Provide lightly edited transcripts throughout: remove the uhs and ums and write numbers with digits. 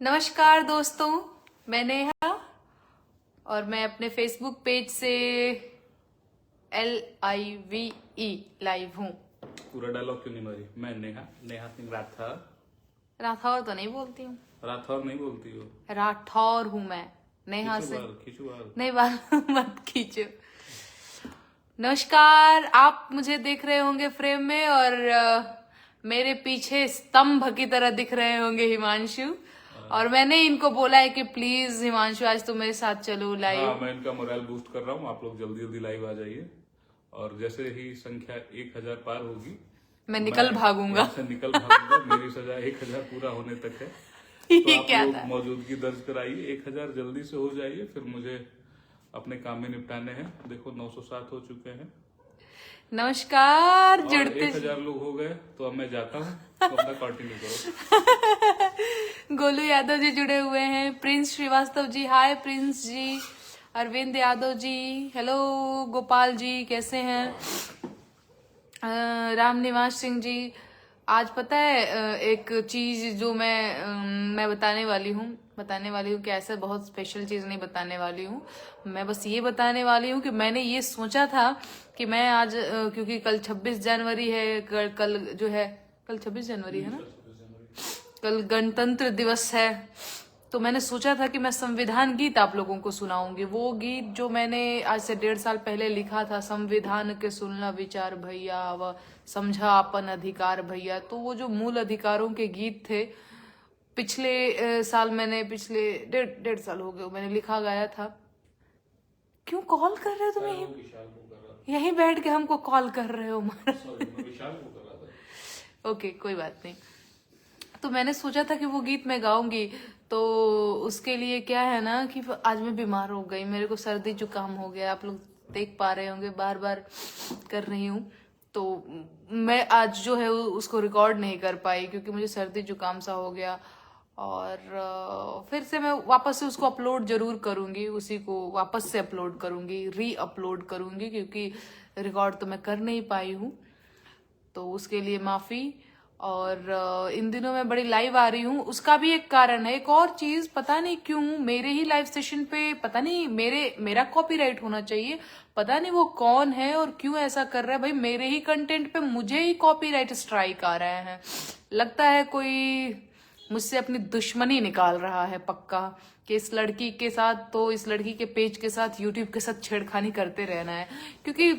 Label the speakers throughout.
Speaker 1: नमस्कार दोस्तों, मैं नेहा और मैं अपने फेसबुक पेज से LIVE लाइव हूँ।
Speaker 2: पूरा डायलॉग क्यों नहीं मारी? मैं नेहा सिंह राठौर।
Speaker 1: राठौर तो नहीं बोलती हूँ,
Speaker 2: राठौर नहीं बोलती हो?
Speaker 1: राठौर हूँ मैं। नेहा से
Speaker 2: खींचो बाल।
Speaker 1: नहीं, बाल मत खींचो। नमस्कार, आप मुझे देख रहे होंगे फ्रेम में और मेरे पीछे स्तंभ की तरह दिख रहे होंगे हिमांशु। और मैंने इनको बोला है कि प्लीज हिमांशु आज तुम मेरे साथ चलो लाइव।
Speaker 2: हाँ, मैं इनका मोरल बूस्ट कर रहा हूँ। आप लोग जल्दी जल्दी लाइव आ जाइए और जैसे ही संख्या 1000 पार होगी
Speaker 1: मैं निकल भागूंगा।
Speaker 2: निकल भागूंगा। मेरी सजा 1000 पूरा होने तक है। तो आप
Speaker 1: क्या
Speaker 2: लोग
Speaker 1: था?
Speaker 2: मौजूदगी दर्ज कराइए। 1000 जल्दी से हो जाइए, फिर मुझे अपने काम में निपटाने हैं। देखो 907 हो चुके हैं।
Speaker 1: नमस्कार।
Speaker 2: और
Speaker 1: जुड़ते
Speaker 2: 1000 लोग हो गए तो अब मैं जाता हूँ। तो अपना कंटिन्यू करो।
Speaker 1: गोलू यादव जी जुड़े हुए हैं, Prince Srivastava ji, hi Prince जी, अरविंद यादव जी, हेलो गोपाल जी, कैसे हैं? राम निवास सिंह जी, आज पता है एक चीज जो मैं बताने वाली हूँ कि ऐसा बहुत स्पेशल चीज नहीं बताने वाली हूँ। मैं बस ये बताने वाली हूँ कि मैंने ये सोचा था कि मैं आज क्योंकि कल 26 जनवरी है, कल जो है, कल 26 जनवरी है ना, कल गणतंत्र दिवस है, तो मैंने सोचा था कि मैं संविधान गीत आप लोगों को सुनाऊंगी। वो गीत जो मैंने आज से 1.5 साल पहले लिखा था, संविधान के सुनना विचार भैया व समझा अपन अधिकार भैया। तो वो जो मूल अधिकारों के गीत थे, पिछले साल मैंने, पिछले 1.5 साल हो गए मैंने लिखा गाया था। क्यों कॉल कर रहे हो तुम? यहीं बैठ के हमको कॉल कर रहे हो? ओके, कोई बात नहीं। तो मैंने सोचा था कि वो गीत मैं गाऊंगी, तो उसके लिए क्या है ना कि आज मैं बीमार हो गई, मेरे को सर्दी जुकाम हो गया। आप लोग देख पा रहे होंगे, बार बार कर रही हूँ। तो मैं आज जो है उसको रिकॉर्ड नहीं कर पाई क्योंकि मुझे सर्दी जुकाम सा हो गया। और फिर से मैं वापस से उसको अपलोड जरूर करूंगी, उसी को वापस से अपलोड करूंगी, री अपलोड करूंगी, क्योंकि रिकॉर्ड तो मैं कर नहीं पाई हूँ, तो उसके लिए माफी। और इन दिनों मैं बड़ी लाइव आ रही हूँ, उसका भी एक कारण है। एक और चीज, पता नहीं क्यों मेरे ही लाइव सेशन पे, पता नहीं मेरा कॉपीराइट होना चाहिए, पता नहीं वो कौन है और क्यों ऐसा कर रहा है। भाई मेरे ही कंटेंट पे मुझे ही कॉपीराइट स्ट्राइक आ रहे हैं। लगता है कोई मुझसे अपनी दुश्मनी निकाल रहा है पक्का, कि इस लड़की के साथ, तो इस लड़की के पेज के साथ, यूट्यूब के साथ छेड़खानी करते रहना है। क्योंकि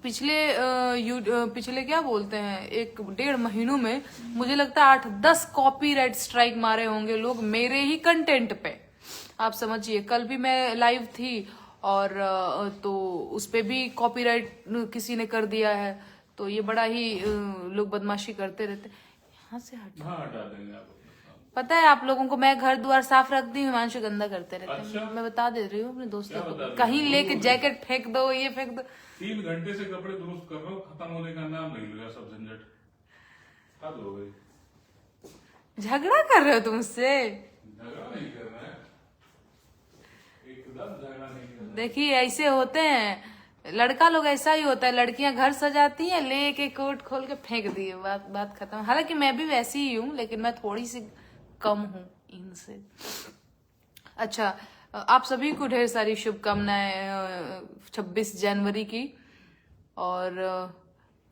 Speaker 1: पिछले क्या बोलते हैं, 1-1.5 महीनों में मुझे लगता है 8-10 कॉपीराइट स्ट्राइक मारे होंगे लोग मेरे ही कंटेंट पे। आप समझिए, कल भी मैं लाइव थी और तो उस पे भी कॉपीराइट किसी ने कर दिया है। तो ये बड़ा ही लोग बदमाशी करते रहते। यहाँ से
Speaker 2: हटा देंगे आप।
Speaker 1: पता है आप लोगों को, मैं घर द्वार साफ रखती हूँ, हिमांशु गंदा करते रहते हैं।
Speaker 2: अच्छा?
Speaker 1: मैं बता दे रही हूँ अपने दोस्तों
Speaker 2: क्या बता
Speaker 1: को,
Speaker 2: रही
Speaker 1: कहीं
Speaker 2: हो?
Speaker 1: लेके जैकेट फेंक दो, ये फेंक दो।
Speaker 2: 3 घंटे से कपड़े दुरुस्त कर रहा हूँ, खत्म होने का नाम नहीं लिया। सब झंझट हद हो गई।
Speaker 1: झगड़ा कर रहे हो तुम मुझसे?
Speaker 2: झगड़ा नहीं कर रहा है, एकदम झगड़ा नहीं कर रहा।
Speaker 1: देखिए ऐसे होते हैं लड़का लोग, ऐसा ही होता है। लड़कियां घर सजाती हैं, लेके कोट खोल के फेंक दिए, बात खत्म। हालांकि मैं भी वैसी ही हूँ, लेकिन मैं थोड़ी सी कम हूँ इनसे। अच्छा, आप सभी को ढेर सारी शुभकामनाएं 26 जनवरी की। और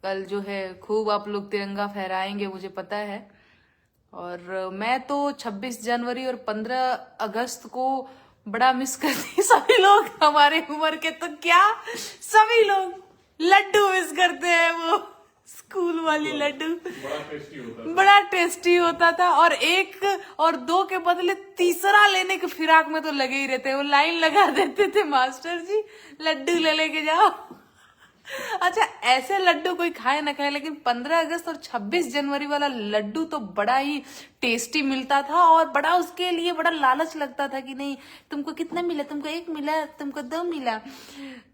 Speaker 1: कल जो है खूब आप लोग तिरंगा फहराएंगे, मुझे पता है। और मैं तो 26 जनवरी और 15 अगस्त को बड़ा मिस करती। सभी लोग हमारे उम्र के तो क्या, सभी लोग लड्डू मिस करते हैं। वो स्कूल वाली लड्डू बड़ा टेस्टी होता था। और 1 और 2 के बदले तीसरा लेने के फिराक में तो लगे ही रहते हैं। वो लाइन लगा देते थे, मास्टर जी लड्डू ले लेके जाओ। अच्छा, ऐसे लड्डू कोई खाए ना खाए, लेकिन 15 अगस्त और 26 जनवरी वाला लड्डू तो बड़ा ही टेस्टी मिलता था। और बड़ा उसके लिए बड़ा लालच लगता था कि नहीं तुमको कितना मिला, तुमको 1 मिला, तुमको 2 मिला।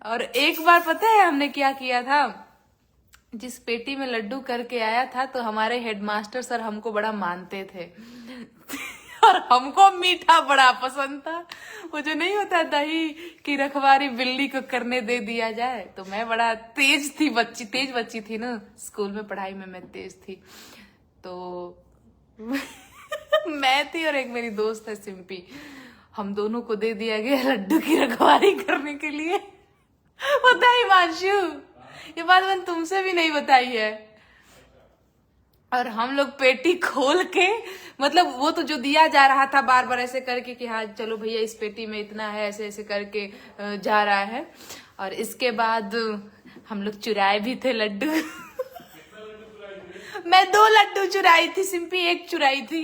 Speaker 1: और एक बार पता है हमने क्या किया था, जिस पेटी में लड्डू करके आया था, तो हमारे हेडमास्टर सर हमको बड़ा मानते थे। और हमको मीठा बड़ा पसंद था। वो जो नहीं होता दही की रखवारी बिल्ली को करने दे दिया जाए, तो मैं बड़ा तेज बच्ची थी ना, स्कूल में पढ़ाई में मैं तेज थी। तो मैं थी और एक मेरी दोस्त है सिंपी, हम दोनों को दे दिया गया लड्डू की रखवाली करने के लिए। पता है हिमांशु, ये बात मैंने तुमसे भी नहीं बताई है। और हम लोग पेटी खोल के, मतलब वो तो जो दिया जा रहा था बार बार ऐसे करके कि हाँ चलो भैया इस पेटी में इतना है, ऐसे ऐसे करके जा रहा है। और इसके बाद हम लोग चुराए भी थे लड्डू। मैं 2 लड्डू चुराई थी, सिंपी 1 चुराई थी।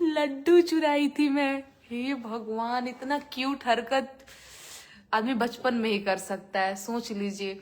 Speaker 1: लड्डू चुराई थी मैं। हे भगवान, इतना क्यूट हरकत आदमी बचपन में ही कर सकता है, सोच लीजिए।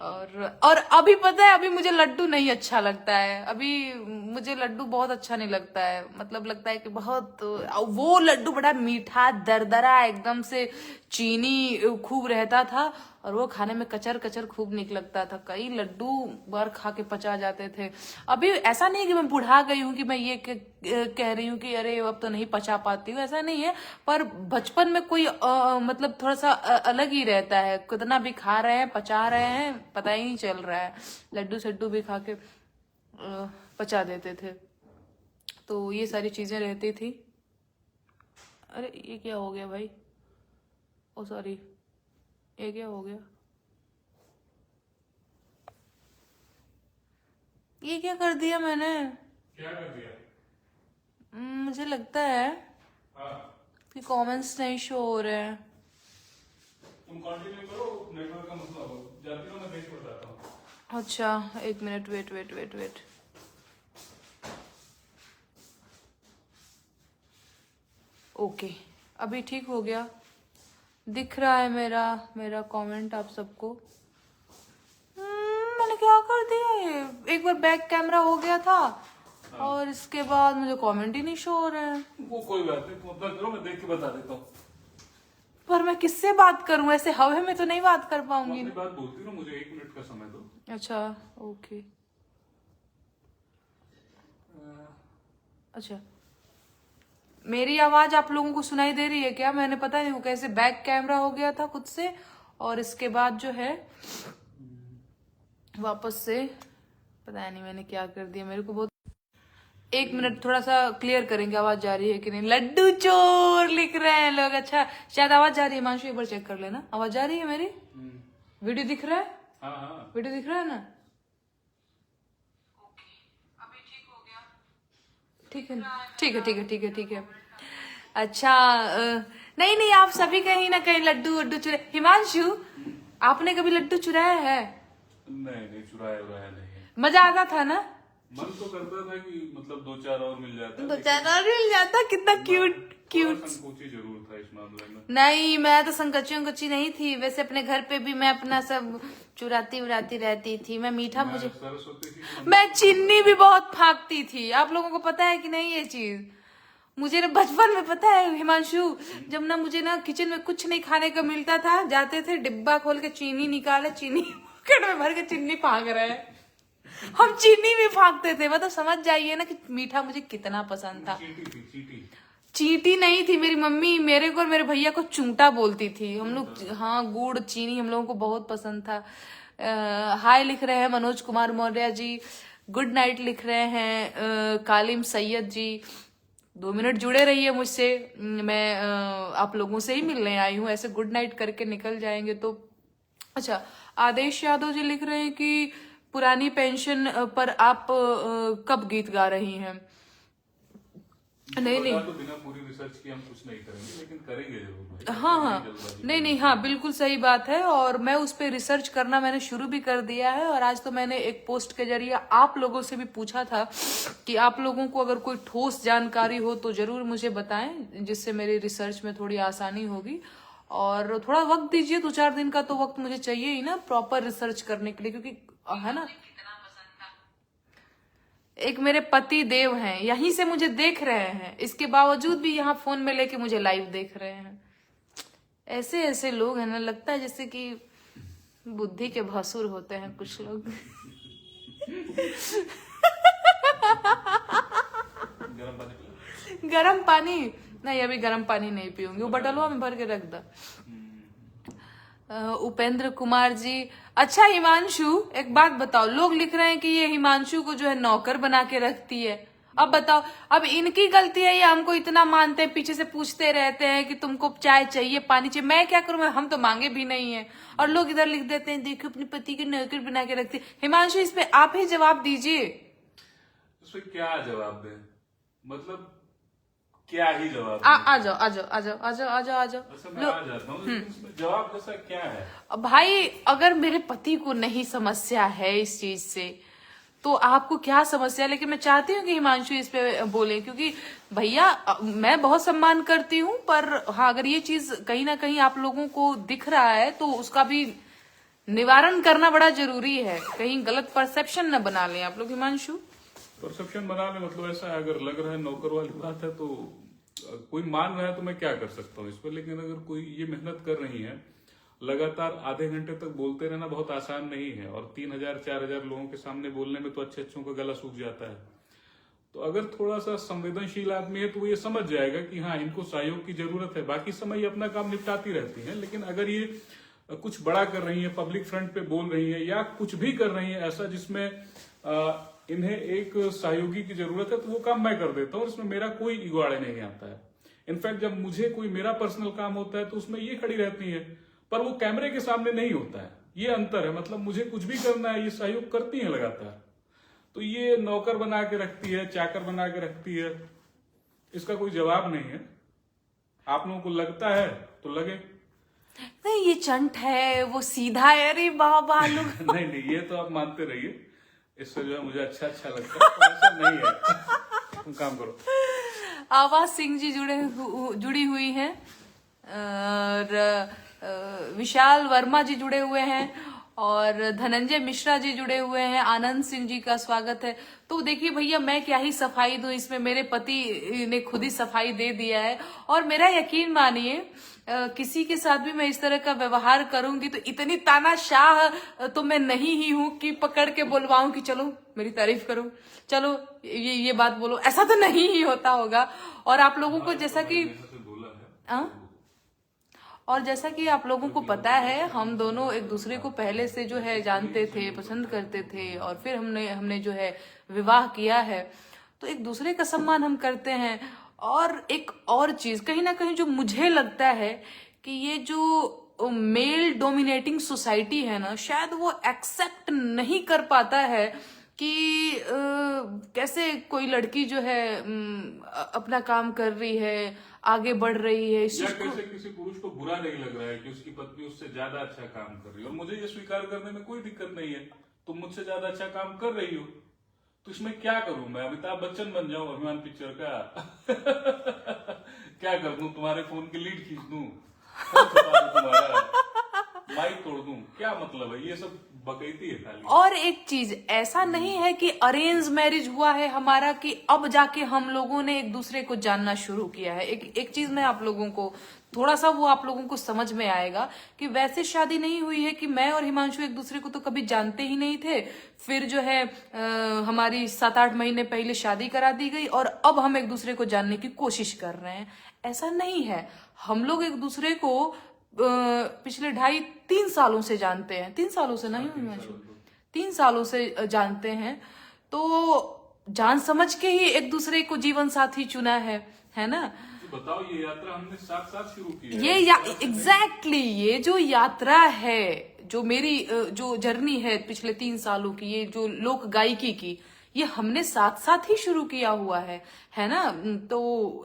Speaker 1: और अभी पता है, अभी मुझे लड्डू नहीं अच्छा लगता है। अभी मुझे लड्डू बहुत अच्छा नहीं लगता है, मतलब लगता है कि बहुत, वो लड्डू बड़ा मीठा दरदरा एकदम से चीनी खूब रहता था और वो खाने में कचर कचर खूब निक लगता था। कई लड्डू बार खा के पचा जाते थे। अभी ऐसा नहीं कि मैं बुढ़ा गई हूँ कि मैं ये कह रही हूँ कि अरे अब तो नहीं पचा पाती हूँ, ऐसा नहीं है। पर बचपन में कोई मतलब थोड़ा सा अलग ही रहता है, कितना भी खा रहे हैं पचा रहे हैं पता ही नहीं चल रहा है। लड्डू सड्डू भी खा के पचा देते थे, तो ये सारी चीजें रहती थी। अरे ये क्या हो गया भाई, ओ सॉरी, ये क्या हो गया, ये क्या कर दिया मैंने?
Speaker 2: क्या कर दिया?
Speaker 1: मुझे लगता है
Speaker 2: हाँ।
Speaker 1: कि कमेंट्स नहीं शो हो रहे हैं।
Speaker 2: तुम कंटिन्यू करो, नेटवर्क का मसला हो जाती हो, मैं देख के बताता हूँ।
Speaker 1: अच्छा 1 मिनट, वेट। ओके, अभी ठीक हो गया, दिख रहा है मेरा कमेंट आप सबको। मैंने क्या कर दिया, ये एक बार बैक कैमरा हो गया था और इसके बाद मुझे कमेंट ही नहीं शो हो रहे हैं।
Speaker 2: वो कोई बात नहीं, तुम अपना करो, मैं देख के बता देता हूँ।
Speaker 1: पर मैं किससे बात करूं, ऐसे हवा में तो नहीं बात कर पाऊंगी।
Speaker 2: अपनी बात बोलती ना, मुझे 1 मिनट का समय दो।
Speaker 1: अच्छा ओके, अच्छा मेरी आवाज आप लोगों को सुनाई दे रही है क्या? मैंने पता नहीं वो कैसे बैक कैमरा हो गया था खुद से, और इसके बाद जो है वापस से पता नहीं मैंने क्या कर दिया, मेरे को बहुत। 1 मिनट, थोड़ा सा क्लियर करेंगे आवाज जा रही है कि नहीं। लड्डू चोर लिख रहे हैं लोग। अच्छा शायद आवाज जा रही है, मानसू एक बार चेक कर लेना, आवाज जा रही है मेरी? वीडियो दिख रहा है?
Speaker 2: हाँ।
Speaker 1: वीडियो दिख रहा है ना? अभी ठीक हो गया? ठीक है। अच्छा नहीं आप सभी कहीं ना कहीं लड्डू वड्डू चुराए। हिमांशु, आपने कभी लड्डू चुराया है?
Speaker 2: नहीं, चुराया नहीं है।
Speaker 1: मजा आता था ना?
Speaker 2: मन तो करता था कि मतलब 2-4 और मिल जाता,
Speaker 1: 2-4 और मिल जाता। कितना क्यूट
Speaker 2: संकोची जरूर था इस मामले में।
Speaker 1: नहीं, मैं तो संकची नहीं थी वैसे। अपने घर पे भी मैं अपना सब चुराती उड़ाती रहती थी। मैं मीठा, मुझे
Speaker 2: सरस्वती थी,
Speaker 1: मैं चीनी भी बहुत फाँकती थी। आप लोगों को पता है कि नहीं ये चीज? मुझे ना बचपन में पता है हिमांशु, जब ना मुझे ना किचन में कुछ नहीं खाने का मिलता था, जाते थे डिब्बा खोल के चीनी निकाले, चीनी पॉकेट में भर के चीनी फाँक रहे हैं। हम चीनी भी फाँकते थे, मतलब समझ जाइए ना कि मीठा मुझे कितना पसंद था। चीटी नहीं थी, मेरी मम्मी मेरे को और मेरे भैया को चूंटा बोलती थी। हम लोग, हाँ गुड़ चीनी हम लोगों को बहुत पसंद था। हाय लिख रहे हैं मनोज कुमार मौर्य जी, गुड नाइट लिख रहे हैं कालिम सैयद जी। 2 मिनट जुड़े रहिए मुझसे, मैं आप लोगों से ही मिलने आई हूँ, ऐसे गुड नाइट करके निकल जाएंगे तो। अच्छा आदेश यादव जी लिख रहे हैं कि पुरानी पेंशन पर आप कब गीत गा रही हैं? नहीं
Speaker 2: तो बिना पूरी रिसर्च की हम कुछ नहीं करेंगे, लेकिन करेंगे जरूर भाई।
Speaker 1: हाँ नहीं हाँ बिल्कुल सही बात है। और मैं उस पर रिसर्च करना मैंने शुरू भी कर दिया है। और आज तो मैंने एक पोस्ट के जरिए आप लोगों से भी पूछा था कि आप लोगों को अगर कोई ठोस जानकारी हो तो जरूर मुझे बताएं, जिससे मेरी रिसर्च में थोड़ी आसानी होगी। और थोड़ा वक्त दीजिए, 2-4 दिन का तो वक्त मुझे चाहिए ही ना प्रॉपर रिसर्च करने के लिए, क्योंकि है ना, एक मेरे पति देव हैं, यहीं से मुझे देख रहे हैं, इसके बावजूद भी यहाँ फोन में लेके मुझे लाइव देख रहे हैं। ऐसे ऐसे लोग हैं ना, लगता है जैसे कि बुद्धि के भसुर होते हैं कुछ लोग। गरम पानी नहीं, अभी गरम पानी नहीं पीऊंगी, वो बटलवा में भर के रख दा। उपेंद्र कुमार जी, अच्छा हिमांशु एक बात बताओ, लोग लिख रहे हैं कि ये हिमांशु को जो है नौकर बना के रखती है। अब बताओ, अब इनकी गलती है या हमको इतना मानते हैं, पीछे से पूछते रहते हैं कि तुमको चाय चाहिए, पानी चाहिए, मैं क्या करूं, हम तो मांगे भी नहीं है, और लोग इधर लिख देते हैं देखो अपने पति के नौकर बना के रखती है। हिमांशु इस पे आप ही जवाब दीजिए।
Speaker 2: इसमें क्या जवाब दें, मतलब क्या ही जवाब
Speaker 1: आ जाओ आ जाओ आ जाओ आ जाओ आ जाओ आ जाओ।
Speaker 2: अच्छा मैं आ जाता हूँ, लेकिन इसमें जवाब जैसा क्या है?
Speaker 1: भाई अगर मेरे पति को नहीं समस्या है इस चीज से तो आपको क्या समस्या है? लेकिन मैं चाहती हूँ कि हिमांशु इस पे बोले, क्योंकि भैया मैं बहुत सम्मान करती हूँ, पर हाँ अगर ये चीज कहीं ना कहीं आप लोगों को दिख रहा है तो उसका भी निवारण करना बड़ा जरूरी है, कहीं गलत परसेप्शन न बना लें आप लोग। हिमांशु
Speaker 2: परसेप्शन बना ले, मतलब ऐसा है, अगर लग रहा है नौकर वाली बात है तो कोई मान रहा है तो मैं क्या कर सकता हूँ इस पर। लेकिन अगर कोई ये मेहनत कर रही है, लगातार आधे घंटे तक बोलते रहना बहुत आसान नहीं है, और 3000-4000 लोगों के सामने बोलने में तो अच्छे अच्छों का गला सूख जाता है। तो अगर थोड़ा सा संवेदनशील आदमी है तो वो ये समझ जाएगा कि हाँ इनको सहयोग की जरूरत है, बाकी समय ये अपना काम निपटाती रहती है। लेकिन अगर ये कुछ बड़ा कर रही है, पब्लिक फ्रंट पे बोल रही है, या कुछ भी कर रही है ऐसा जिसमें इन्हें एक सहयोगी की जरूरत है, तो वो काम मैं कर देता हूँ, इसमें मेरा कोई इगोआड़े नहीं आता है। इनफैक्ट जब मुझे कोई मेरा पर्सनल काम होता है तो उसमें ये खड़ी रहती है, पर वो कैमरे के सामने नहीं होता है, ये अंतर है। मतलब मुझे कुछ भी करना है, ये सहयोग करती है लगातार। तो ये नौकर बना के रखती है, चाकर बना के रखती है, इसका कोई जवाब नहीं है। आप लोगों को लगता है तो लगे,
Speaker 1: नहीं ये चंट है, वो सीधा है, अरे बाबा लोग
Speaker 2: नहीं नहीं ये तो आप मानते रहिए, इससे जो है मुझे अच्छा लगता है, तो ऐसा नहीं है। तुम काम करो।
Speaker 1: आवाज सिंह जी जुड़ी हुई हैं, और विशाल वर्मा जी जुड़े हुए हैं, और धनंजय मिश्रा जी जुड़े हुए हैं, आनंद सिंह जी का स्वागत है। तो देखिए भैया मैं क्या ही सफाई दूं, इसमें मेरे पति ने खुद ही सफाई दे दिया है। और मेरा यकीन मानिए किसी के साथ भी मैं इस तरह का व्यवहार करूंगी तो इतनी तानाशाह तो मैं नहीं ही हूं कि पकड़ के बोलवाऊं कि चलो मेरी तारीफ करो, चलो ये बात बोलो, ऐसा तो नहीं ही होता होगा। और आप लोगों को जैसा कि और जैसा कि आप लोगों को पता है, हम दोनों एक दूसरे को पहले से जो है जानते थे, पसंद करते थे, और फिर हमने जो है विवाह किया है, तो एक दूसरे का सम्मान हम करते हैं। और एक और चीज कहीं ना कहीं जो मुझे लगता है कि ये जो मेल डोमिनेटिंग सोसाइटी है ना, शायद वो एक्सेप्ट नहीं कर पाता है कि कैसे कोई लड़की जो है अपना काम कर रही है, आगे बढ़ रही है,
Speaker 2: या कैसे किसी पुरुष को बुरा नहीं लग रहा है कि उसकी पत्नी उससे ज्यादा अच्छा काम कर रही है। और मुझे ये स्वीकार करने में कोई दिक्कत नहीं है, तुम मुझसे ज्यादा अच्छा काम कर रही हो, तो इसमें क्या करूं मैं? अमिताभ बच्चन बन जाऊं अभिमान पिक्चर का? क्या कर दूं? तुम्हारे फोन की लीड खींच दूं, तुम्हारा माइक तोड़ दूं, क्या मतलब है? ये सब बकैती है खाली।
Speaker 1: और एक चीज, ऐसा नहीं है कि अरेंज मैरिज हुआ है हमारा कि अब जाके हम लोगों ने एक दूसरे को जानना शुरू किया है। एक चीज मैं आप लोगों को थोड़ा सा वो आप लोगों को समझ में आएगा कि वैसे शादी नहीं हुई है कि मैं और हिमांशु एक दूसरे को तो कभी जानते ही नहीं थे, फिर जो है हमारी 7-8 महीने पहले शादी करा दी गई और अब हम एक दूसरे को जानने की कोशिश कर रहे हैं। ऐसा नहीं है, हम लोग एक दूसरे को पिछले 2.5-3 सालों से जानते हैं। 3 सालों से नहीं हिमांशु, 3 सालों से जानते हैं, तो जान समझ के ही एक दूसरे को जीवन साथी चुना है ना?
Speaker 2: बताओ, ये यात्रा हमने साथ साथ शुरू की है।
Speaker 1: ये एग्जैक्टली ये जो यात्रा है, जो मेरी जो जर्नी है पिछले 3 सालों की, ये जो लोक गायकी की, ये हमने साथ साथ ही शुरू किया हुआ है ना? तो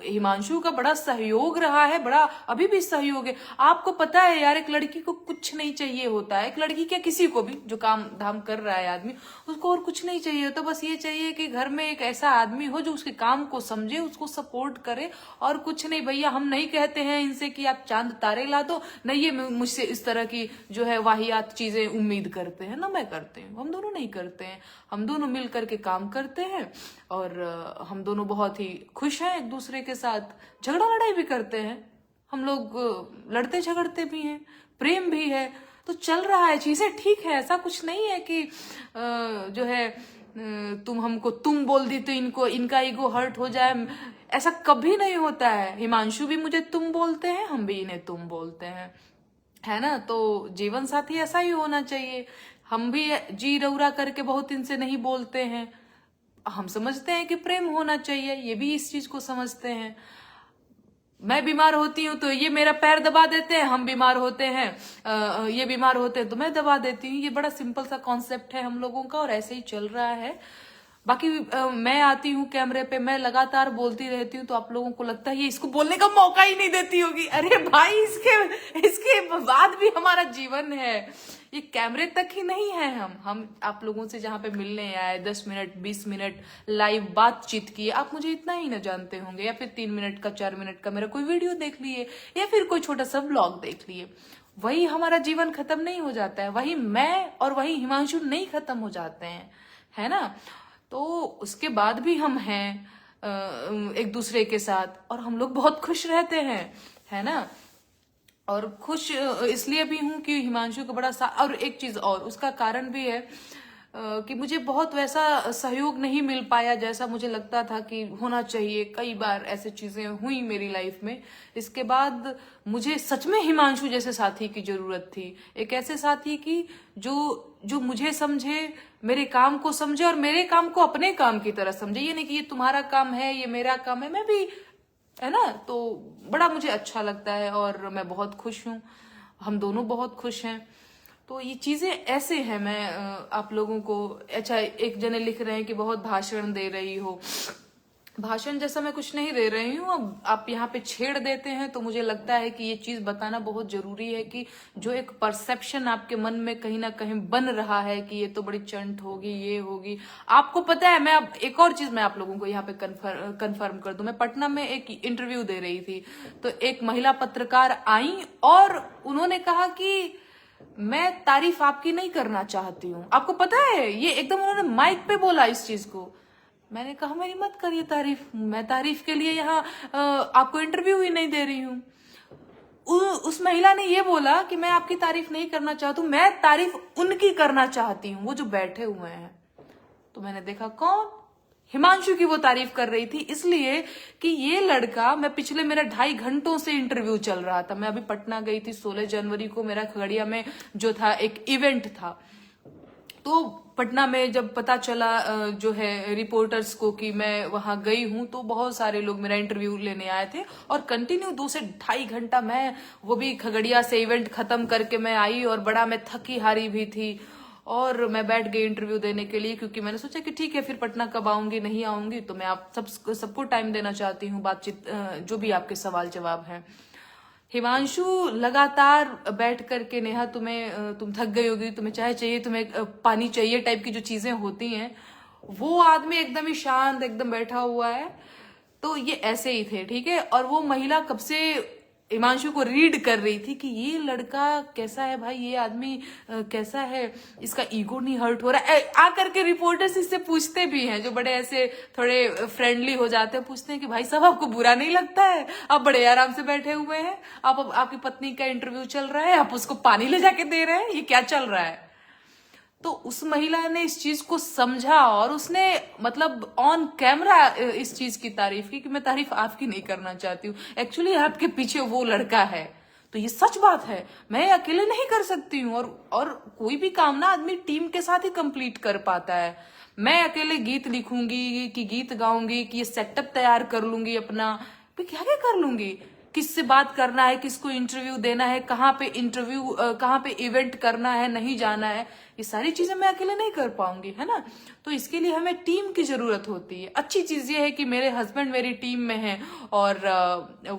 Speaker 1: हिमांशु का बड़ा सहयोग रहा है, बड़ा अभी भी सहयोग है। आपको पता है यार, एक लड़की को कुछ नहीं चाहिए होता है, एक लड़की क्या किसी को भी जो काम धाम कर रहा है आदमी, उसको और कुछ नहीं चाहिए होता, बस ये चाहिए कि घर में एक ऐसा आदमी हो जो उसके काम को समझे, उसको सपोर्ट करे, और कुछ नहीं। भैया हम नहीं कहते हैं इनसे कि आप चांद तारे ला दो, नहीं ये मुझसे इस तरह की जो है वाहियात चीजें उम्मीद करते हैं ना, मैं करते हैं, हम दोनों नहीं करते हैं, हम दोनों मिल करके काम करते हैं, और हम दोनों बहुत ही खुश हैं एक दूसरे के साथ। झगड़ा लड़ाई भी करते हैं हम लोग, लड़ते झगड़ते भी हैं, प्रेम भी है, तो चल रहा है, चीजें ठीक है। ऐसा कुछ नहीं है कि जो है तुम हमको तुम बोल दी तो इनका ईगो हर्ट हो जाए, ऐसा कभी नहीं होता है। हिमांशु भी मुझे तुम बोलते हैं, हम भी इन्हें तुम बोलते हैं, है ना। तो जीवन साथी ऐसा ही होना चाहिए। हम भी जी रौरा करके बहुत इनसे नहीं बोलते हैं, हम समझते हैं कि प्रेम होना चाहिए, ये भी इस चीज को समझते हैं। मैं बीमार होती हूँ तो ये मेरा पैर दबा देते हैं, हम बीमार होते हैं ये बीमार होते हैं तो मैं दबा देती हूँ। ये बड़ा सिंपल सा कॉन्सेप्ट है हम लोगों का और ऐसे ही चल रहा है। बाकी मैं आती हूँ कैमरे पे, मैं लगातार बोलती रहती हूँ तो आप लोगों को लगता है ये इसको बोलने का मौका ही नहीं देती होगी। अरे भाई, इसके बाद भी हमारा जीवन है, ये कैमरे तक ही नहीं है। हम आप लोगों से जहां पे मिलने आए, 10 मिनट 20 मिनट लाइव बातचीत किए, आप मुझे इतना ही ना जानते होंगे, या फिर 3 मिनट का 4 मिनट का मेरा कोई वीडियो देख लिए, या फिर कोई छोटा सा व्लॉग देख लिए, वही हमारा जीवन खत्म नहीं हो जाता है, वही मैं और वही हिमांशु नहीं खत्म हो जाते हैं, है ना। तो उसके बाद भी हम हैं एक दूसरे के साथ, और हम लोग बहुत खुश रहते हैं, है ना। और खुश इसलिए भी हूं कि हिमांशु का बड़ा और एक चीज और, उसका कारण भी है कि मुझे बहुत वैसा सहयोग नहीं मिल पाया जैसा मुझे लगता था कि होना चाहिए। कई बार ऐसे चीजें हुई मेरी लाइफ में, इसके बाद मुझे सच में हिमांशु जैसे साथी की जरूरत थी। एक ऐसे साथी की जो मुझे समझे, मेरे काम को समझे और मेरे काम को अपने काम की तरह समझे। ये नहीं कि ये तुम्हारा काम है, ये मेरा काम है, मैं भी, है ना। तो बड़ा मुझे अच्छा लगता है और मैं बहुत खुश हूँ, हम दोनों बहुत खुश हैं। तो ये चीजें ऐसे हैं। मैं आप लोगों को, अच्छा एक जने लिख रहे हैं कि बहुत भाषण दे रही हो। भाषण जैसा मैं कुछ नहीं दे रही हूँ, अब आप यहाँ पे छेड़ देते हैं तो मुझे लगता है कि ये चीज बताना बहुत जरूरी है कि जो एक परसेप्शन आपके मन में कहीं ना कहीं बन रहा है कि ये तो बड़ी चंट होगी, ये होगी। आपको पता है, मैं अब एक और चीज मैं आप लोगों को यहाँ पे कन्फर्म कर दूं। मैं पटना में एक इंटरव्यू दे रही थी, तो एक महिला पत्रकार आई और उन्होंने कहा कि मैं तारीफ आपकी नहीं करना चाहती हूँ। आपको पता है, ये एकदम उन्होंने माइक पे बोला इस चीज को। मैंने कहा मेरी मत करिए तारीफ, मैं तारीफ के लिए यहाँ आपको इंटरव्यू ही नहीं दे रही हूँ। उस महिला ने ये बोला कि मैं आपकी तारीफ नहीं करना चाहती हूँ, मैं तारीफ उनकी करना चाहती हूँ, वो जो बैठे हुए हैं। तो मैंने देखा कौन, हिमांशु की वो तारीफ कर रही थी, इसलिए कि ये लड़का, मैं पिछले मेरा 2.5 घंटों से इंटरव्यू चल रहा था। मैं अभी पटना गई थी 16 जनवरी को, मेरा खगड़िया में जो था एक इवेंट था। तो पटना में जब पता चला जो है रिपोर्टर्स को कि मैं वहां गई हूं, तो बहुत सारे लोग मेरा इंटरव्यू लेने आए थे और कंटिन्यू 2 से 2.5 घंटा मैं, वो भी खगड़िया से इवेंट खत्म करके मैं आई और बड़ा मैं थकी हारी भी थी और मैं बैठ गई इंटरव्यू देने के लिए, क्योंकि मैंने सोचा कि ठीक है फिर पटना कब आऊंगी, नहीं आऊंगी तो मैं आप सबको टाइम देना चाहती हूँ, बातचीत जो भी आपके सवाल जवाब हैं। हिमांशु लगातार बैठ करके, नेहा तुम थक गई होगी, तुम्हें चाय चाहिए, तुम्हें पानी चाहिए टाइप की जो चीजें होती हैं, वो आदमी एकदम ही शांत एकदम बैठा हुआ है। तो ये ऐसे ही थे, ठीक है। और वो महिला कब से हिमांशु को रीड कर रही थी कि ये लड़का कैसा है भाई, ये आदमी कैसा है, इसका ईगो नहीं हर्ट हो रहा है। आकर के रिपोर्टर्स इससे पूछते भी हैं, जो बड़े ऐसे थोड़े फ्रेंडली हो जाते हैं, पूछते हैं कि भाई साहब आपको बुरा नहीं लगता है, आप बड़े आराम से बैठे हुए हैं, आपकी पत्नी का इंटरव्यू चल रहा है, आप उसको पानी ले जाके दे रहे हैं, ये क्या चल रहा है। तो उस महिला ने इस चीज को समझा और उसने मतलब ऑन कैमरा इस चीज की तारीफ की कि मैं तारीफ आपकी नहीं करना चाहती हूँ, एक्चुअली आपके पीछे वो लड़का है। तो ये सच बात है, मैं अकेले नहीं कर सकती हूँ, और कोई भी काम ना आदमी टीम के साथ ही कंप्लीट कर पाता है। मैं अकेले गीत लिखूंगी कि गीत गाऊंगी कि ये सेटअप तैयार कर लूंगी अपना, क्या क्या कर लूंगी, किससे बात करना है, किसको इंटरव्यू देना है, कहाँ पे इवेंट करना है, नहीं जाना है, ये सारी चीजें मैं अकेले नहीं कर पाऊंगी, है ना। तो इसके लिए हमें टीम की जरूरत होती है। अच्छी चीज ये है कि मेरे हस्बैंड मेरी टीम में हैं और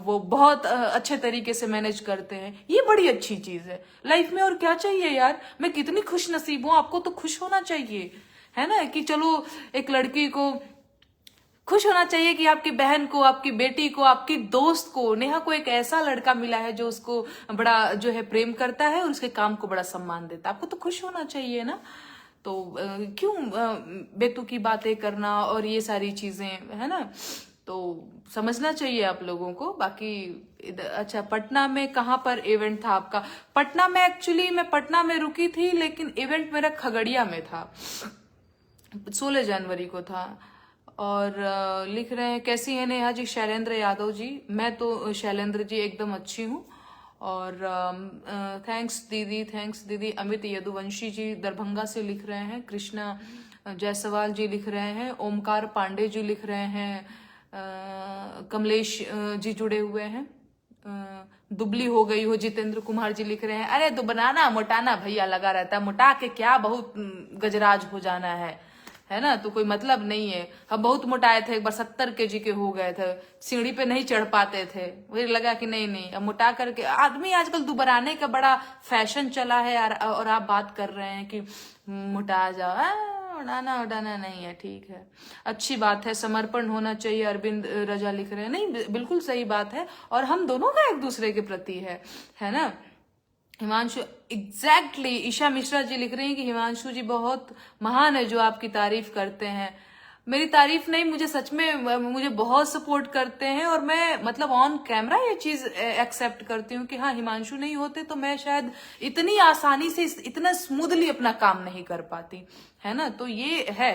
Speaker 1: वो बहुत अच्छे तरीके से मैनेज करते हैं, ये बड़ी अच्छी चीज है लाइफ में। और क्या चाहिए यार, मैं कितनी खुश नसीब हूं, आपको तो खुश होना चाहिए, है ना। कि चलो एक लड़की को खुश होना चाहिए कि आपकी बहन को, आपकी बेटी को, आपकी दोस्त को, नेहा को एक ऐसा लड़का मिला है जो उसको बड़ा जो है प्रेम करता है और उसके काम को बड़ा सम्मान देता है। आपको तो खुश होना चाहिए ना। तो क्यों बेतुकी बातें करना और ये सारी चीजें, है ना। तो समझना चाहिए आप लोगों को। बाकी अच्छा, पटना में कहाँ पर इवेंट था आपका? पटना में एक्चुअली मैं पटना में रुकी थी, लेकिन इवेंट मेरा खगड़िया में था, 16 जनवरी को था। और लिख रहे हैं कैसी है नेहा जी, शैलेंद्र यादव जी। मैं तो शैलेंद्र जी एकदम अच्छी हूँ और थैंक्स दीदी। अमित यदुवंशी जी दरभंगा से लिख रहे हैं। कृष्णा जायसवाल जी लिख रहे हैं। ओमकार पांडे जी लिख रहे हैं। कमलेश जी जुड़े हुए हैं। दुबली हो गई हो जितेंद्र कुमार जी लिख रहे हैं। अरे तो बनाना मोटाना भैया लगा रहता है, मोटा के क्या बहुत गजराज हो जाना है ना, तो कोई मतलब नहीं है। हम बहुत मोटाए थे, एक बार 70 kg के हो गए थे, सीढ़ी पे नहीं चढ़ पाते थे। वही लगा कि नहीं अब मोटा करके आदमी आजकल दुबराने का बड़ा फैशन चला है यार, और आप बात कर रहे हैं कि मोटा जाओ। उड़ाना नहीं है, ठीक है, अच्छी बात है, समर्पण होना चाहिए। अरविंद रजा लिख रहे हैं, नहीं बिल्कुल सही बात है, और हम दोनों का एक दूसरे के प्रति है ना। हिमांशु एग्जैक्टली ईशा मिश्रा जी लिख रही हैं कि हिमांशु जी बहुत महान है जो आपकी तारीफ करते हैं। मेरी तारीफ नहीं, मुझे सच में मुझे बहुत सपोर्ट करते हैं, और मैं मतलब ऑन कैमरा ये चीज एक्सेप्ट करती हूँ कि हाँ, हिमांशु नहीं होते तो मैं शायद इतनी आसानी से इतना स्मूथली अपना काम नहीं कर पाती, है ना, तो ये है।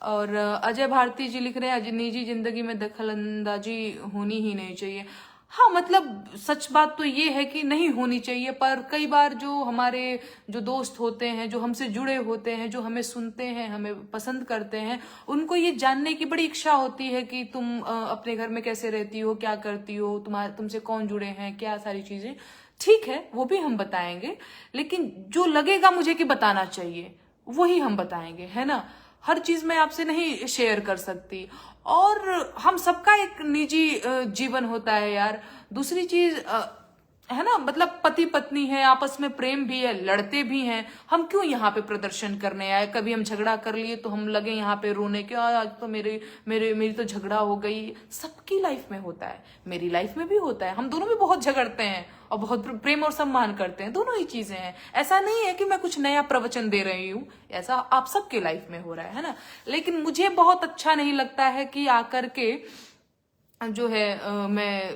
Speaker 1: और अजय भारती जी लिख रहे हैं निजी जिंदगी में दखलंदाजी होनी ही नहीं चाहिए। हाँ, मतलब सच बात तो ये है कि नहीं होनी चाहिए, पर कई बार जो हमारे जो दोस्त होते हैं, जो हमसे जुड़े होते हैं, जो हमें सुनते हैं, हमें पसंद करते हैं, उनको ये जानने की बड़ी इच्छा होती है कि तुम अपने घर में कैसे रहती हो, क्या करती हो, तुमसे कौन जुड़े हैं, क्या सारी चीजें। ठीक है, वो भी हम बताएंगे, लेकिन जो लगेगा मुझे कि बताना चाहिए वही हम बताएंगे, है ना। हर चीज मैं आपसे नहीं शेयर कर सकती, और हम सबका एक निजी जीवन होता है यार। दूसरी चीज है ना, मतलब पति पत्नी है, आपस में प्रेम भी है, लड़ते भी हैं, हम क्यों यहाँ पे प्रदर्शन करने आए। कभी हम झगड़ा कर लिए तो हम लगे यहाँ पे रोने के, आज तो मेरी तो झगड़ा हो गई। सबकी लाइफ में होता है, मेरी लाइफ में भी होता है, हम दोनों भी बहुत झगड़ते हैं और बहुत प्रेम और सम्मान करते हैं, दोनों ही चीजें हैं। ऐसा नहीं है कि मैं कुछ नया प्रवचन दे रही हूँ, ऐसा आप सबके लाइफ में हो रहा है ना। लेकिन मुझे बहुत अच्छा नहीं लगता है कि आकर के जो है मैं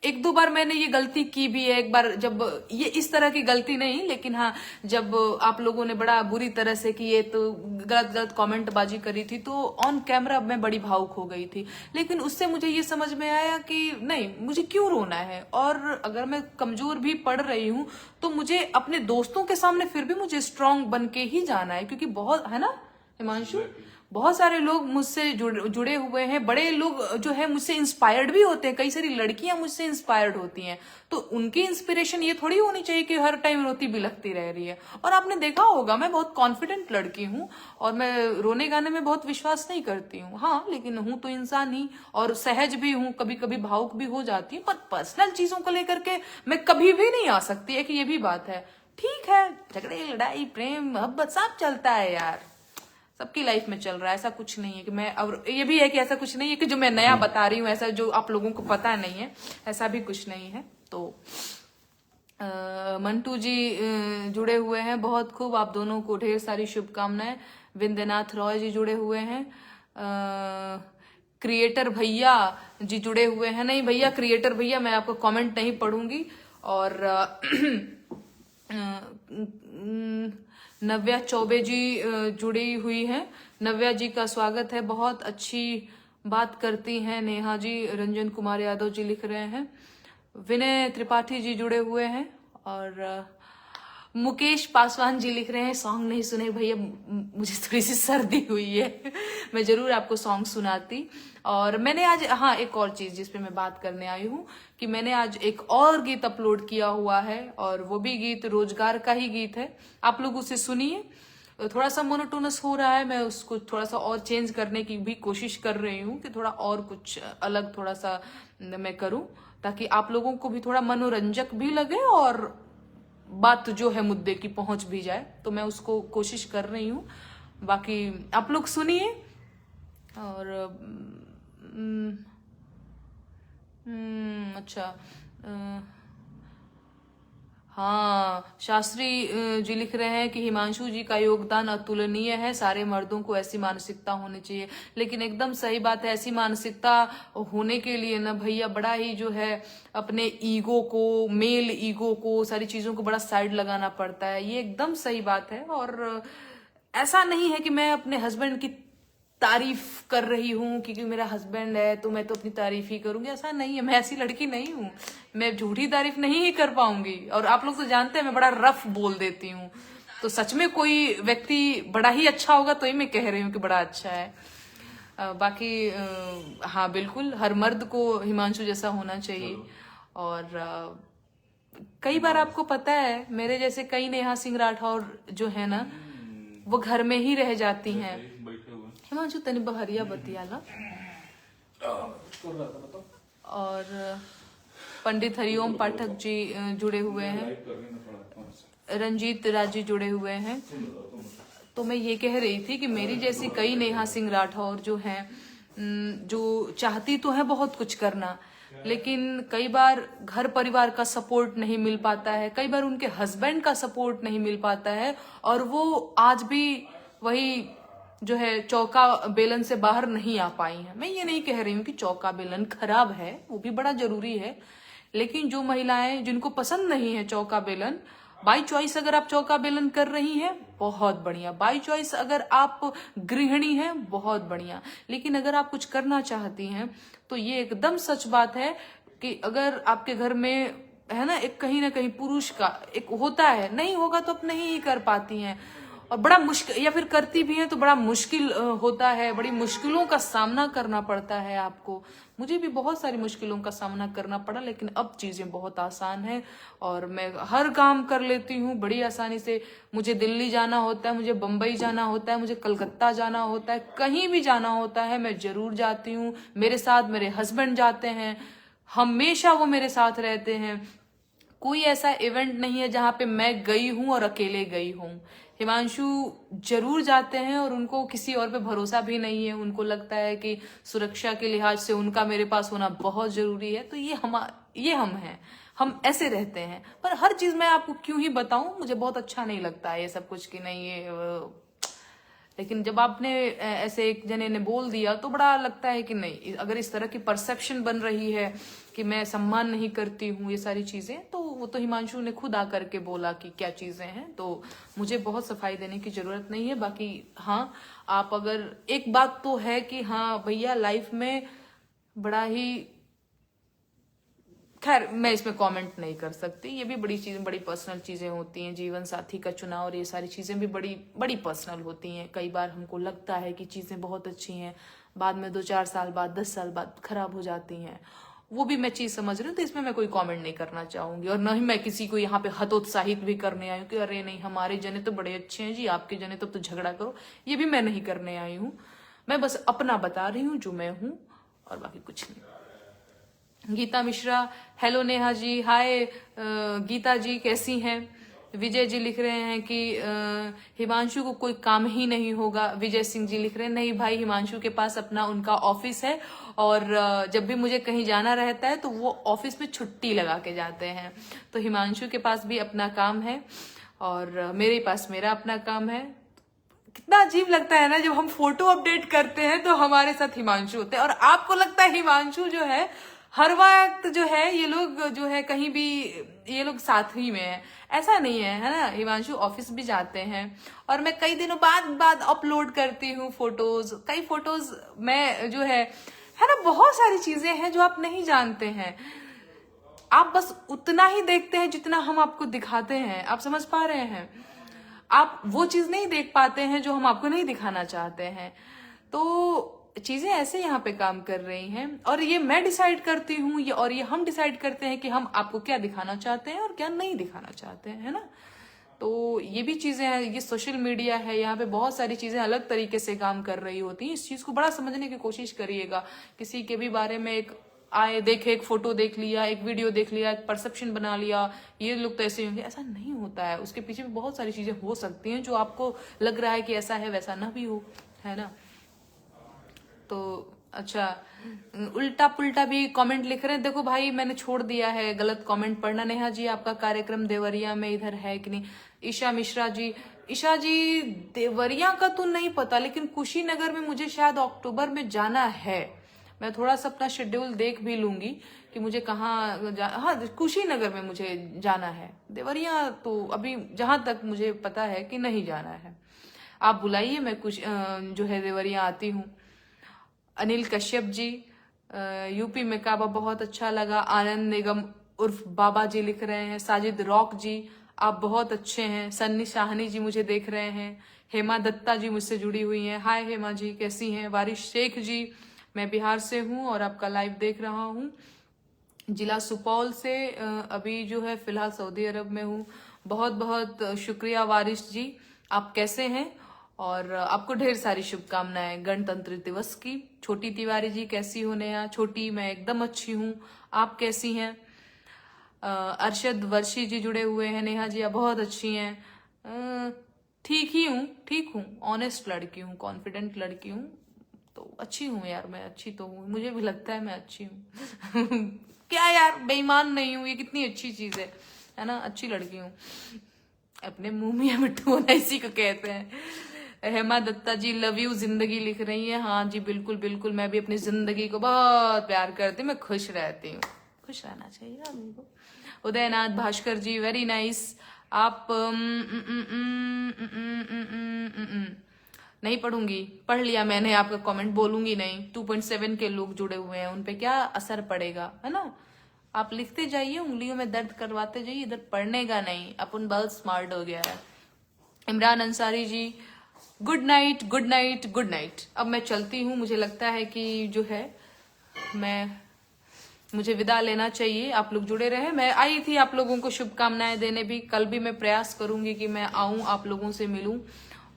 Speaker 1: एक दो बार मैंने ये गलती की भी है। एक बार जब ये इस तरह की गलती नहीं, लेकिन हाँ, जब आप लोगों ने बड़ा बुरी तरह से कि ये तो गलत कमेंट बाजी करी थी, तो ऑन कैमरा मैं बड़ी भावुक हो गई थी। लेकिन उससे मुझे ये समझ में आया कि नहीं, मुझे क्यों रोना है, और अगर मैं कमजोर भी पड़ रही हूँ तो मुझे अपने दोस्तों के सामने फिर भी मुझे स्ट्रांग बन के ही जाना है, क्योंकि बहुत, है ना हिमांशु, बहुत सारे लोग मुझसे जुड़े हुए हैं, बड़े लोग जो है मुझसे इंस्पायर्ड भी होते हैं, कई सारी लड़कियां मुझसे इंस्पायर्ड होती हैं, तो उनकी इंस्पिरेशन ये थोड़ी होनी चाहिए कि हर टाइम रोती बिलखती रह रही है। और आपने देखा होगा मैं बहुत कॉन्फिडेंट लड़की हूँ, और मैं रोने गाने में बहुत विश्वास नहीं करती हूँ, हाँ, लेकिन हूँ तो इंसान ही, और सहज भी हूँ, कभी कभी भावुक भी हो जाती हूँ, पर पर्सनल चीजों को लेकर के मैं कभी भी नहीं आ सकती है कि ये भी बात है। ठीक है, झगड़े लड़ाई प्रेम मोहब्बत सब चलता है यार, सबकी लाइफ में चल रहा है, ऐसा कुछ नहीं है कि मैं, और ये भी है कि ऐसा कुछ नहीं है कि जो मैं नया बता रही हूँ, ऐसा जो आप लोगों को पता नहीं है, ऐसा भी कुछ नहीं है। तो मंटू जी जुड़े हुए हैं, बहुत खूब, आप दोनों को ढेर सारी शुभकामनाएं। विंध्यनाथ रॉय जी जुड़े हुए हैं। क्रिएटर भैया जी जुड़े हुए हैं। नहीं भैया, क्रिएटर भैया मैं आपको कमेंट नहीं पढ़ूंगी। और नव्या चौबे जी जुड़ी हुई हैं। नव्या जी का स्वागत है, बहुत अच्छी बात करती हैं नेहा जी। रंजन कुमार यादव जी लिख रहे हैं। विनय त्रिपाठी जी जुड़े हुए हैं। और मुकेश पासवान जी लिख रहे हैं सॉन्ग नहीं सुने भैया, मुझे थोड़ी सी सर्दी हुई है मैं जरूर आपको सॉन्ग सुनाती। और मैंने आज, हाँ, एक और चीज जिसपे मैं बात करने आई हूँ कि मैंने आज एक और गीत अपलोड किया हुआ है, और वो भी गीत रोजगार का ही गीत है। आप लोग उसे सुनिए। थोड़ा सा मोनोटोनस हो रहा है, मैं उसको थोड़ा सा और चेंज करने की भी कोशिश कर रही हूँ कि थोड़ा और कुछ अलग थोड़ा सा मैं करूँ, ताकि आप लोगों को भी थोड़ा मनोरंजक भी लगे और बात जो है मुद्दे की पहुंच भी जाए। तो मैं उसको कोशिश कर रही हूँ, बाकी आप लोग सुनिए। और अच्छा, हाँ, शास्त्री जी लिख रहे हैं कि हिमांशु जी का योगदान अतुलनीय है, सारे मर्दों को ऐसी मानसिकता होनी चाहिए। लेकिन एकदम सही बात है, ऐसी मानसिकता होने के लिए ना भैया बड़ा ही जो है अपने ईगो को, मेल ईगो को, सारी चीजों को बड़ा साइड लगाना पड़ता है, ये एकदम सही बात है। और ऐसा नहीं है कि मैं अपने हस्बैंड की तारीफ कर रही हूँ क्योंकि मेरा हस्बैंड है तो मैं तो अपनी तारीफ ही करूंगी, ऐसा नहीं है। मैं ऐसी लड़की नहीं हूँ, मैं झूठी तारीफ नहीं ही कर पाऊंगी। और आप लोग तो जानते हैं मैं बड़ा रफ बोल देती हूँ, तो सच में कोई व्यक्ति बड़ा ही अच्छा होगा तो ही मैं कह रही हूँ कि बड़ा अच्छा है। बाकी हाँ बिल्कुल, हर मर्द को हिमांशु जैसा होना चाहिए। और कई बार आपको पता है मेरे जैसे कई नेहा सिंह राठौर जो है ना वो घर में ही रह जाती हैं। हिमांशु तनी बहरिया बतियाला। और पंडित हरिओम पाठक जी जुड़े हुए हैं, रंजीत राज जी जुड़े हुए हैं। तो मैं ये कह रही थी कि मेरी जैसी कई नेहा सिंह राठौर जो हैं, जो चाहती तो है बहुत कुछ करना, लेकिन कई बार घर परिवार का सपोर्ट नहीं मिल पाता है, कई बार उनके हस्बैंड का सपोर्ट नहीं मिल पाता है, और वो आज भी वही जो है चौका बेलन से बाहर नहीं आ पाई हैं। मैं ये नहीं कह रही हूँ कि चौका बेलन खराब है, वो भी बड़ा जरूरी है, लेकिन जो महिलाएं जिनको पसंद नहीं है चौका बेलन, बाई चॉइस अगर आप चौका बेलन कर रही हैं बहुत बढ़िया, बाई चॉइस अगर आप गृहिणी हैं बहुत बढ़िया, लेकिन अगर आप कुछ करना चाहती हैं तो ये एकदम सच बात है कि अगर आपके घर में है ना एक कहीं ना कहीं पुरुष का एक होता है, नहीं होगा तो आप नहीं ही कर पाती हैं, और बड़ा मुश्किल, या फिर करती भी हैं तो बड़ा मुश्किल होता है, बड़ी मुश्किलों का सामना करना पड़ता है आपको। मुझे भी बहुत सारी मुश्किलों का सामना करना पड़ा, लेकिन अब चीजें बहुत आसान है और मैं हर काम कर लेती हूँ बड़ी आसानी से। मुझे दिल्ली जाना होता है, मुझे बम्बई जाना होता है, मुझे कलकत्ता जाना होता है, कहीं भी जाना होता है मैं जरूर जाती हूँ। मेरे साथ मेरे हस्बैंड जाते हैं, हमेशा वो मेरे साथ रहते हैं। कोई ऐसा इवेंट नहीं है जहां पे मैं गई हूं और अकेले गई हूं। हिमांशु जरूर जाते हैं और उनको किसी और पे भरोसा भी नहीं है, उनको लगता है कि सुरक्षा के लिहाज से उनका मेरे पास होना बहुत जरूरी है। तो ये हम हैं, हम ऐसे रहते हैं। पर हर चीज मैं आपको क्यों ही बताऊं, मुझे बहुत अच्छा नहीं लगता है ये सब कुछ कि नहीं ये लेकिन जब आपने ऐसे एक जने ने बोल दिया तो बड़ा लगता है कि नहीं, अगर इस तरह की परसेप्शन बन रही है कि मैं सम्मान नहीं करती हूँ ये सारी चीजें, तो वो तो हिमांशु ने खुद आकर के बोला कि क्या चीजें हैं, तो मुझे बहुत सफाई देने की जरूरत नहीं है। बाकी हाँ, आप अगर एक बात तो है कि हाँ भैया लाइफ में बड़ा ही, खैर मैं इसमें कमेंट नहीं कर सकती, ये भी बड़ी चीजें, बड़ी पर्सनल चीजें होती हैं, जीवन साथी का चुनाव और ये सारी चीजें भी बड़ी बड़ी पर्सनल होती हैं। कई बार हमको लगता है कि चीजें बहुत अच्छी हैं, बाद में 2-4 साल बाद 10 साल बाद खराब हो जाती हैं, वो भी मैं चीज समझ रही हूँ। तो इसमें मैं कोई कमेंट नहीं करना चाहूंगी, और न ही मैं किसी को यहाँ पे हतोत्साहित भी करने आई हूँ कि अरे नहीं हमारे जने तो बड़े अच्छे हैं जी, आपके जने तो झगड़ा करो, ये भी मैं नहीं करने आई हूँ। मैं बस अपना बता रही हूँ जो मैं हूँ, और बाकी कुछ नहीं। गीता मिश्रा, हेलो नेहा जी, हाय गीता जी कैसी हैं। विजय जी लिख रहे हैं कि हिमांशु को कोई काम ही नहीं होगा। विजय सिंह जी लिख रहे हैं नहीं भाई, हिमांशु के पास अपना उनका ऑफिस है, और जब भी मुझे कहीं जाना रहता है तो वो ऑफिस में छुट्टी लगा के जाते हैं। तो हिमांशु के पास भी अपना काम है और मेरे पास मेरा अपना काम है। कितना अजीब लगता है ना जब हम फोटो अपडेट करते हैं तो हमारे साथ हिमांशु होते हैं, और आपको लगता है हिमांशु जो है हर वक्त जो है ये लोग जो है कहीं भी ये लोग साथ ही में है, ऐसा नहीं है ना। हिमांशु ऑफिस भी जाते हैं और मैं कई दिनों बाद अपलोड करती हूँ फोटोज, कई फोटोज मैं जो है ना, बहुत सारी चीजें हैं जो आप नहीं जानते हैं। आप बस उतना ही देखते हैं जितना हम आपको दिखाते हैं, आप समझ पा रहे हैं। आप वो चीज नहीं देख पाते हैं जो हम आपको नहीं दिखाना चाहते हैं। तो चीजें ऐसे यहाँ पे काम कर रही हैं, और ये मैं डिसाइड करती हूँ और ये हम डिसाइड करते हैं कि हम आपको क्या दिखाना चाहते हैं और क्या नहीं दिखाना चाहते हैं, है ना। तो ये भी चीजें हैं, ये सोशल मीडिया है, यहाँ पे बहुत सारी चीजें अलग तरीके से काम कर रही होती हैं। इस चीज को बड़ा समझने की कोशिश करिएगा। किसी के भी बारे में एक आए देखे, एक फोटो देख लिया, एक वीडियो देख लिया, एक परसेप्शन बना लिया, ये लोग तो ऐसे होंगे, ऐसा नहीं होता है। उसके पीछे भी बहुत सारी चीजें हो सकती हैं जो आपको लग रहा है कि ऐसा है, वैसा ना भी हो, है ना। तो अच्छा, उल्टा पुल्टा भी कमेंट लिख रहे हैं। देखो भाई मैंने छोड़ दिया है गलत कमेंट पढ़ना। नेहा जी आपका कार्यक्रम देवरिया में इधर है कि नहीं। ईशा मिश्रा जी, ईशा जी देवरिया का तो नहीं पता, लेकिन कुशीनगर में मुझे शायद अक्टूबर में जाना है। मैं थोड़ा सा अपना शेड्यूल देख भी लूंगी कि मुझे कहाँ हाँ कुशीनगर में मुझे जाना है। देवरिया तो अभी जहां तक मुझे पता है कि नहीं जाना है। आप बुलाइए, मैं कुछ जो है देवरिया आती हूँ। अनिल कश्यप जी यूपी में काबा बहुत अच्छा लगा। आनंद निगम उर्फ बाबा जी लिख रहे हैं। साजिद रॉक जी आप बहुत अच्छे हैं। सन्नी शाहनी जी मुझे देख रहे हैं। हेमा दत्ता जी मुझसे जुड़ी हुई हैं। हाय हेमा जी, कैसी हैं? वारिश शेख जी, मैं बिहार से हूँ और आपका लाइव देख रहा हूँ। जिला सुपौल से अभी जो है फिलहाल सऊदी अरब में हूँ। बहुत बहुत शुक्रिया वारिश जी, आप कैसे हैं? और आपको ढेर सारी शुभकामनाएं गणतंत्र दिवस की। छोटी तिवारी जी कैसी हो? नेहा छोटी, मैं एकदम अच्छी हूँ, आप कैसी हैं? अरशद वर्षी जी जुड़े हुए हैं। नेहा जी आप बहुत अच्छी हैं। ठीक हूँ, ऑनेस्ट लड़की हूँ, कॉन्फिडेंट लड़की हूँ, तो अच्छी हूँ यार, मैं अच्छी तो हूँ, मुझे भी लगता है मैं अच्छी हूँ। क्या यार, बेईमान नहीं हूँ, ये कितनी अच्छी चीज है ना? अच्छी लड़की हूँ। अपने मुंह में मिट्टू होना इसी को कहते हैं। हेमा दत्ता जी लव यू जिंदगी लिख रही है। हाँ जी बिल्कुल बिल्कुल, मैं भी अपनी जिंदगी को बहुत प्यार करती हूँ, मैं खुश रहती हूँ, खुश रहना चाहिए आदमी को। उदयनाथ भास्कर जी वेरी नाइस। आप नहीं पढ़ूंगी, पढ़ लिया मैंने आपका कमेंट, बोलूंगी नहीं। 2.7 के लोग जुड़े हुए हैं, उनपे क्या असर पड़ेगा, है ना? आप लिखते जाइए, उंगलियों में दर्द करवाते जाइए, इधर पढ़ने का नहीं। अपन बहुत स्मार्ट हो गया है। Imran Ansari ji good night good night good night. अब मैं चलती हूँ, मुझे लगता है कि जो है मुझे विदा लेना चाहिए। आप लोग जुड़े रहे, मैं आई थी आप लोगों को शुभकामनाएं देने भी। कल भी मैं प्रयास करूंगी कि मैं आऊं, आप लोगों से मिलूं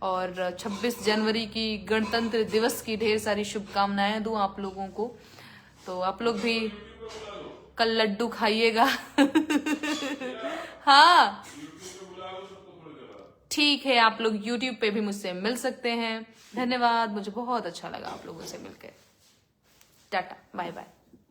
Speaker 1: और 26 जनवरी की गणतंत्र दिवस की ढेर सारी शुभकामनाएं दूं आप लोगों को। तो आप लोग भी कल लड्डू खाइएगा। हाँ ठीक है, आप लोग YouTube पे भी मुझसे मिल सकते हैं। धन्यवाद, मुझे बहुत अच्छा लगा आप लोगों से मिलकर। Tata bye bye.